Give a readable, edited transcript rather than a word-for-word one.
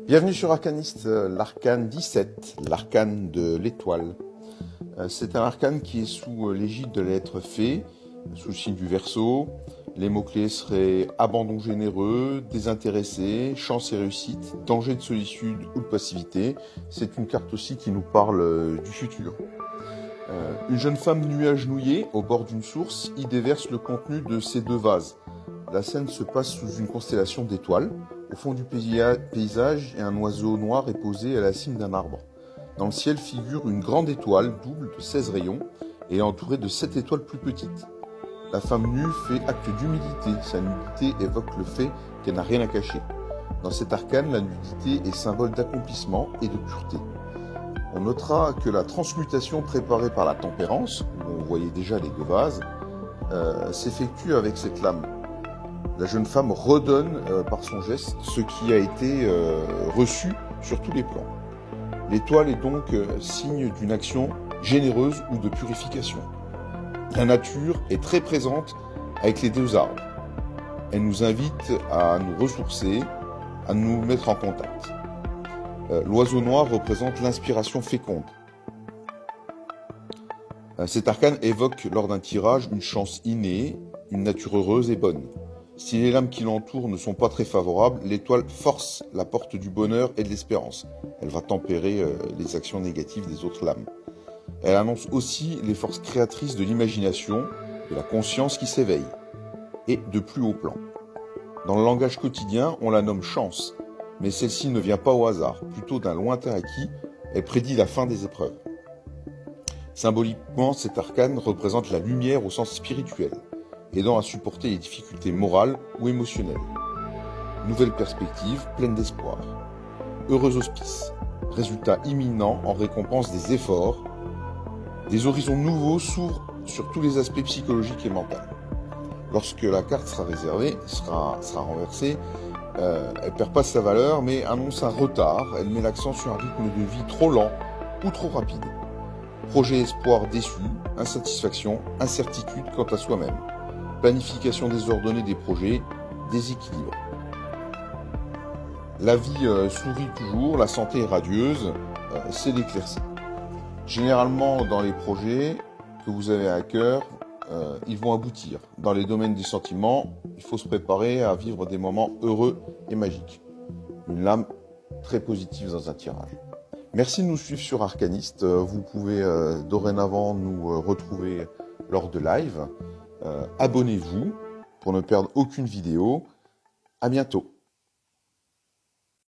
Bienvenue sur Arcaniste, l'arcane 17, l'arcane de l'étoile. C'est un arcane qui est sous l'égide de la lettre Fée, sous le signe du Verseau. Les mots-clés seraient abandon généreux, désintéressé, chance et réussite, danger de solitude ou de passivité. C'est une carte aussi qui nous parle du futur. Une jeune femme nue agenouillée au bord d'une source y déverse le contenu de ses deux vases. La scène se passe sous une constellation d'étoiles. Au fond du paysage, un oiseau noir est posé à la cime d'un arbre. Dans le ciel figure une grande étoile double de 16 rayons et entourée de 7 étoiles plus petites. La femme nue fait acte d'humilité. Sa nudité évoque le fait qu'elle n'a rien à cacher. Dans cet arcane, la nudité est symbole d'accomplissement et de pureté. On notera que la transmutation préparée par la tempérance, où on voyait déjà les deux vases, s'effectue avec cette lame. La jeune femme redonne par son geste ce qui a été reçu sur tous les plans. L'étoile est donc signe d'une action généreuse ou de purification. La nature est très présente avec les deux arbres. Elle nous invite à nous ressourcer, à nous mettre en contact. L'oiseau noir représente l'inspiration féconde. Cet arcane évoque lors d'un tirage une chance innée, une nature heureuse et bonne. Si les lames qui l'entourent ne sont pas très favorables, l'étoile force la porte du bonheur et de l'espérance. Elle va tempérer les actions négatives des autres lames. Elle annonce aussi les forces créatrices de l'imagination, de la conscience qui s'éveille, et de plus haut plan. Dans le langage quotidien, on la nomme chance, mais celle-ci ne vient pas au hasard, plutôt d'un lointain acquis, elle prédit la fin des épreuves. Symboliquement, cet arcane représente la lumière au sens spirituel, aidant à supporter les difficultés morales ou émotionnelles. Nouvelle perspective, pleine d'espoir. Heureux auspice, résultat imminent en récompense des efforts. Des horizons nouveaux s'ouvrent sur tous les aspects psychologiques et mentaux. Lorsque la carte sera renversée, elle perd pas sa valeur, mais annonce un retard. Elle met l'accent sur un rythme de vie trop lent ou trop rapide. Projet espoir déçu, insatisfaction, incertitude quant à soi-même. Planification désordonnée des projets, déséquilibre. La vie sourit toujours, la santé est radieuse, c'est l'éclaircie. Généralement, dans les projets que vous avez à cœur, ils vont aboutir. Dans les domaines des sentiments, il faut se préparer à vivre des moments heureux et magiques. Une lame très positive dans un tirage. Merci de nous suivre sur Arcaniste. Vous pouvez dorénavant nous retrouver lors de live. Abonnez-vous pour ne perdre aucune vidéo. À bientôt.